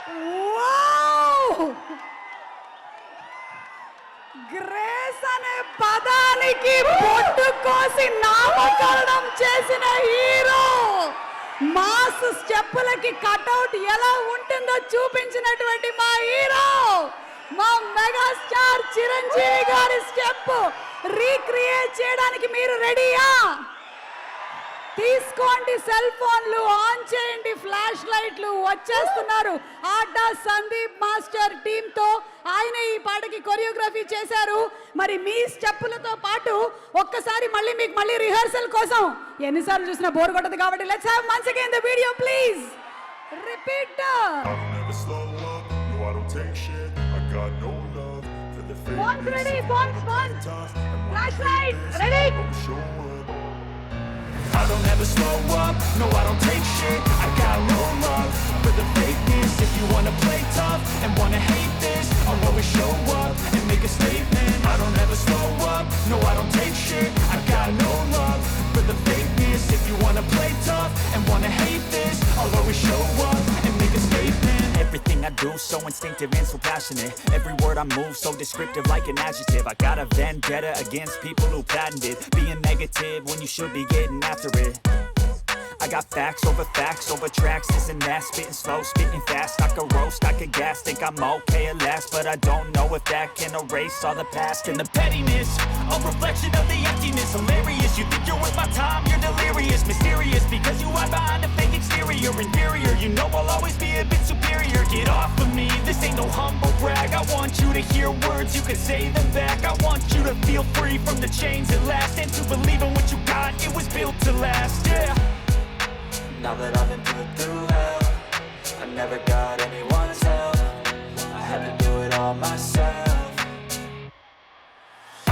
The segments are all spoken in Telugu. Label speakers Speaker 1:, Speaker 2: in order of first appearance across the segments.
Speaker 1: వావ్! గ్రేస్ అనే పదానికి బొట్టు కోసి నామకరణం చేసిన హీరో, మాస్ స్టెప్పులకి కట్అవుట్ ఎలా ఉంటుందో చూపించినటువంటి మా హీరో, మా మెగాస్టార్ చిరంజీవి గారి స్టెప్ రీక్రియేట్ చేయడానికి మీరు రెడీయా? తీసుకోండి, సెల్ ఫోన్లు ఆన్ చేయండి, ఫ్లాష్ లైట్లు వచ్చేస్తున్నారు. ఆట సందీప్ మాస్టర్ టీమ్ తో ఆయన ఈ పాటకి కొరియోగ్రఫీ చేశారు. మరి మీ స్టెప్పులతో పాటు ఒక్కసారి మీకు మళ్ళీ రిహర్సల్ కోసం ఎన్నిసార్లు చూసినా బోర్ కొట్టదు కాబట్టి let's have once again the video please. Repeat. Phones ready, phones. Flashlight ready.
Speaker 2: I don't ever slow up, no I don't take shit. I got no love for the fakeness. If you wanna play tough and wanna hate this, I'll always show up and make a statement. I don't ever slow up, no I don't take shit. I got no love for the fakeness. If you wanna play tough and wanna hate this, I'll always show up and make a statement. Everything I do so instinctive and so passionate. Every word I move so descriptive like an adjective. I got a vendetta against people who patented being negative when you should be getting after it. I got facts over tracks, isn't that spitting slow, spitting fast. I could roast, I could gas, think I'm okay at last, but I don't know if that can erase all the past and the pettiness. A reflection of the emptiness, hilarious. You think you're worth my time, you're delirious, mysterious because you hide behind a fake exterior, inferior. You know I'll always be a bit superior. Get off of me, this ain't no humble brag. I want you to hear words, you can say them back. I want you to feel free from the chains at last, and to believe in what you got, it was built to last, yeah. Now that I've been put through hell, I never got anyone's help. I had to do it all myself.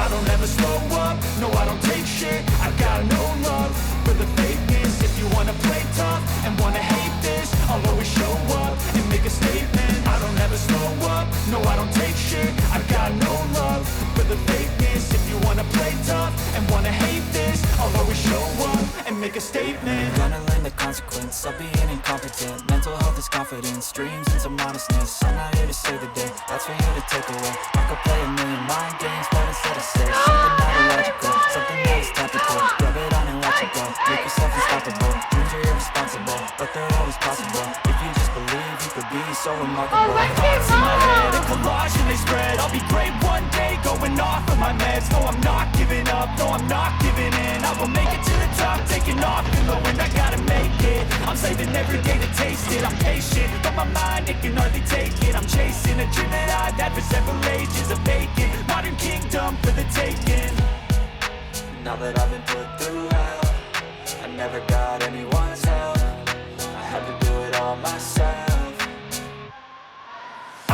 Speaker 2: I don't ever slow up, no I don't take shit. I got no love for the fakeness. If you wanna play tough and wanna hate this, I'll always show up and make a statement. I don't ever slow up, no I don't take shit. I got no love for the fakeness. If you wanna play tough and wanna hate this, I'll always show up and make a statement. Gonna learn the consequence of being incompetent. Mental health is confidence, dreams and some honestness. I'm not here to save the day, that's for you to take away. I could play a million mind games, but instead I say something not illogical, something that is topical. Rub it on and watch it go, make yourself unstoppable. Dreams are irresponsible, but they're always possible. If you just believe, you could be so remarkable. Thoughts in my head, a collage and they spread. I'll be great one day, going off of my meds. No, I'm not giving up, no, I'm not giving in. I will make it to the top, taking off in the wind. I gotta make it, I'm saving every day to taste it. I'm patient, but my mind, it can hardly take it. I'm chasing a dream that I've had for several ages. A vacant, modern kingdom for the taking. Now that I've been put through hell, I never got anyone's help. I had to do it all myself.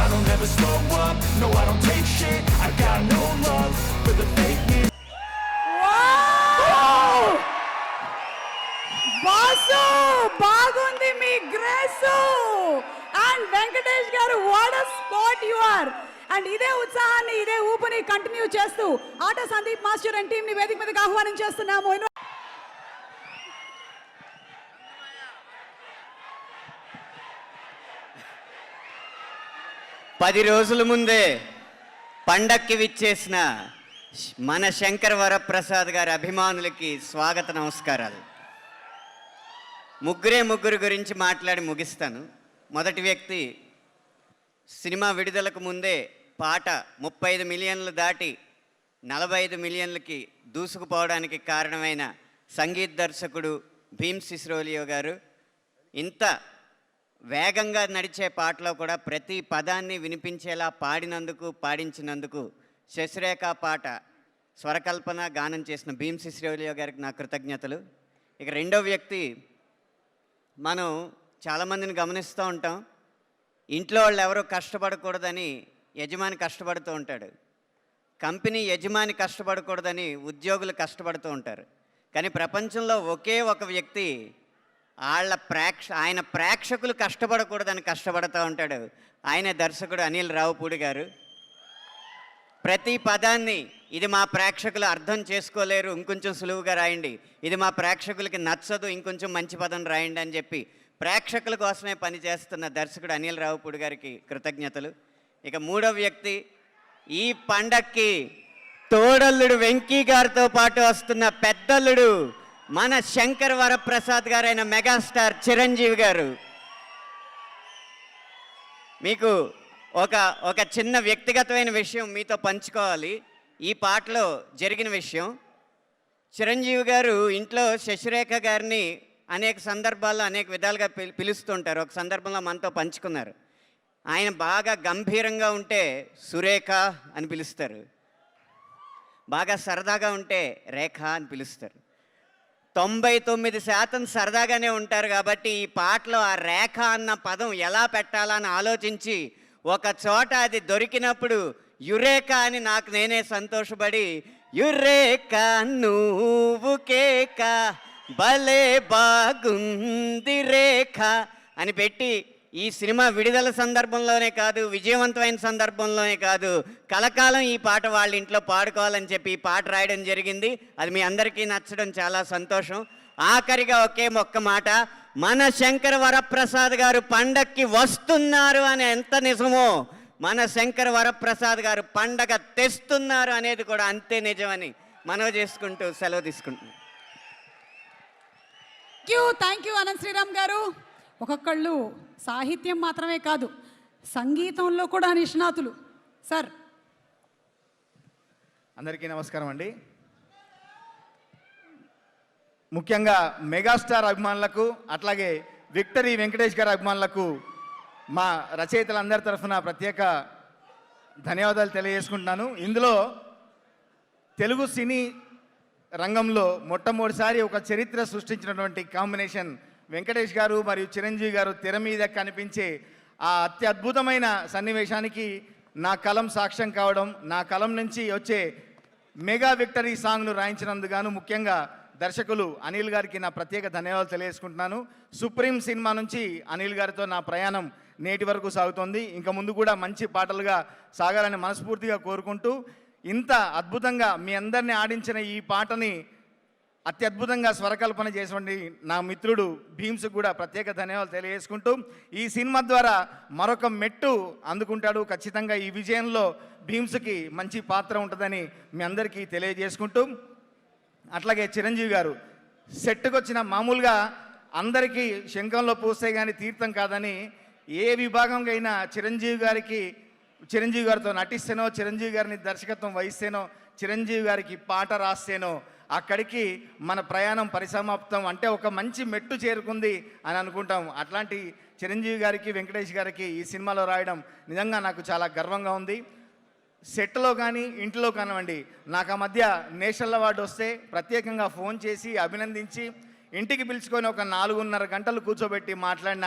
Speaker 2: I don't ever slow up, no I don't take shit. I got no love for the fakeness.
Speaker 1: Boss బాగుంది మీ grace and Venkatesh garu, what a spot you are. And ఇదే ఉత్సాహాన్ని, ఇదే ఊపుని కంటిన్యూ చేస్తూ ఆట సందీప్ మాస్టర్ అండ్ టీమ్ ని వేదిక మీదకి ఆహ్వానం చేస్తున్నాము.
Speaker 3: 10 రోజుల ముందే పండక్కి విచ్చేసిన మన శంకర్ వరప్రసాద్ గారి అభిమానులకి స్వాగత నమస్కారాలు. ముగ్గురు గురించి మాట్లాడి ముగిస్తాను. మొదటి వ్యక్తి, సినిమా విడుదలకు ముందే పాట 35 మిలియన్లు దాటి 45 మిలియన్లకి దూసుకుపోవడానికి కారణమైన సంగీత దర్శకుడు భీమ్ సిస్రోలియో గారు. ఇంత వేగంగా నడిచే పాటలో కూడా ప్రతి పదాన్ని వినిపించేలా పాడించినందుకు శశిరేఖ పాట స్వరకల్పన గానం చేసిన భీమ్ సిస్రోలియో గారికి నా కృతజ్ఞతలు. ఇక రెండో వ్యక్తి, మనం చాలామందిని గమనిస్తూ ఉంటాం, ఇంట్లో వాళ్ళు ఎవరో కష్టపడకూడదని యజమాని కష్టపడుతూ ఉంటాడు, కంపెనీ యజమాని కష్టపడకూడదని ఉద్యోగులు కష్టపడుతూ ఉంటారు. కానీ ప్రపంచంలో ఒకే ఒక వ్యక్తి ఆయన ప్రేక్షకులు కష్టపడకూడదని కష్టపడుతూ ఉంటాడు. ఆయన దర్శకుడు అనిల్ రావుపూడి గారు. ప్రతి పదాన్ని ఇది మా ప్రేక్షకులు అర్థం చేసుకోలేరు, ఇంకొంచెం సులువుగా రాయండి, ఇది మా ప్రేక్షకులకి నచ్చదు, ఇంకొంచెం మంచి పదం రాయండి అని చెప్పి ప్రేక్షకుల కోసమే పనిచేస్తున్న దర్శకుడు అనిల్ రావుపూడి గారికి కృతజ్ఞతలు. ఇక మూడవ వ్యక్తి, ఈ పండక్కి తోడల్లుడు వెంకీ గారితో పాటు వస్తున్న పెద్దల్లుడు మన శంకర్ వరప్రసాద్ గారైన మెగాస్టార్ చిరంజీవి గారు. మీకు ఒక చిన్న వ్యక్తిగతమైన విషయం మీతో పంచుకోవాలి. ఈ పాటలో జరిగిన విషయం, చిరంజీవి గారు ఇంట్లో శశిరేఖ గారిని అనేక సందర్భాల్లో అనేక విధాలుగా పిలుస్తుంటారు. ఒక సందర్భంలో మనతో పంచుకున్నారు. ఆయన బాగా గంభీరంగా ఉంటే సురేఖ అని పిలుస్తారు, బాగా సరదాగా ఉంటే రేఖ అని పిలుస్తారు. 99% సరదాగానే ఉంటారు. కాబట్టి ఈ పాటలో ఆ రేఖ అన్న పదం ఎలా పెట్టాలని ఆలోచించి ఒక చోట అది దొరికినప్పుడు యురేఖ అని నాకు నేనే సంతోషపడి యురేఖ నువ్వు కేక భలే బాగుంది రేఖ అని పెట్టి ఈ సినిమా విడుదల సందర్భంలోనే కాదు, విజయవంతమైన సందర్భంలోనే కాదు, కలకాలం ఈ పాట వాళ్ళ ఇంట్లో పాడుకోవాలని చెప్పి ఈ పాట రాయడం జరిగింది. అది మీ అందరికీ నచ్చడం చాలా సంతోషం. ఆఖరిగా ఒకే ఒక్క మాట, మన శంకర వరప్రసాద్ గారు పండక్కి వస్తున్నారు అని ఎంత నిజమో, మన శంకర వరప్రసాద్ గారు పండగ తెస్తున్నారు అనేది కూడా అంతే నిజమని మనవి చేసుకుంటూ సెలవు తీసుకుంటున్నాను.
Speaker 1: థ్యాంక్ యూ అనంత్ శ్రీరామ్ గారు. ఒక్కొక్కళ్ళు సాహిత్యం మాత్రమే కాదు, సంగీతంలో కూడా నిష్ణాతులు. సార్,
Speaker 4: అందరికీ నమస్కారం అండి. ముఖ్యంగా మెగాస్టార్ అభిమానులకు, అట్లాగే విక్టరీ వెంకటేష్ గారి అభిమానులకు మా రచయితలందరి తరఫున ప్రత్యేక ధన్యవాదాలు తెలియజేసుకుంటున్నాను. ఇందులో తెలుగు సినీ రంగంలో మొట్టమొదటిసారి ఒక చరిత్ర సృష్టించినటువంటి కాంబినేషన్ వెంకటేష్ గారు మరియు చిరంజీవి గారు తెర మీద కనిపించే ఆ అత్యద్భుతమైన సన్నివేశానికి నా కలం సాక్ష్యం కావడం, నా కలం నుంచి వచ్చే మెగా విక్టరీ సాంగ్ను రాయించినందుకు ముఖ్యంగా దర్శకులు అనిల్ గారికి నా ప్రత్యేక ధన్యవాదాలు తెలియజేసుకుంటున్నాను. సుప్రీం సినిమా నుంచి అనిల్ గారితో నా ప్రయాణం నేటి వరకు సాగుతోంది. ఇంకా ముందు కూడా మంచి పాటలుగా సాగాలని మనస్ఫూర్తిగా కోరుకుంటూ, ఇంత అద్భుతంగా మీ అందరినీ ఆడించిన ఈ పాటని అత్యద్భుతంగా స్వరకల్పన చేసినటువంటి నా మిత్రుడు భీమ్స్కి కూడా ప్రత్యేక ధన్యవాదాలు తెలియజేసుకుంటూ, ఈ సినిమా ద్వారా మరొక మెట్టు అందుకుంటాడు. ఖచ్చితంగా ఈ విజయంలో భీమ్స్కి మంచి పాత్ర ఉంటుందని మీ అందరికీ తెలియజేసుకుంటూ, అట్లాగే చిరంజీవి గారు సెట్కి వచ్చిన మామూలుగా అందరికీ శంఖంలో పూస్తే కానీ తీర్థం కాదని, ఏ విభాగంగా అయినా చిరంజీవి గారితో నటిస్తేనో, చిరంజీవి గారిని దర్శకత్వం వహిస్తేనో, చిరంజీవి గారికి పాట రాస్తేనో అక్కడికి మన ప్రయాణం పరిసమాప్తం, అంటే ఒక మంచి మెట్టు చేరుకుంది అని అనుకుంటాం. అట్లాంటి చిరంజీవి గారికి, వెంకటేష్ గారికి ఈ సినిమాలో రాయడం నిజంగా నాకు చాలా గర్వంగా ఉంది. సెట్లో కానీ ఇంట్లో కానివ్వండి, నాకు ఆ మధ్య నేషనల్ అవార్డు వస్తే ప్రత్యేకంగా ఫోన్ చేసి అభినందించి ఇంటికి పిలుచుకొని ఒక 4.5 గంటలు కూర్చోబెట్టి మాట్లాడిన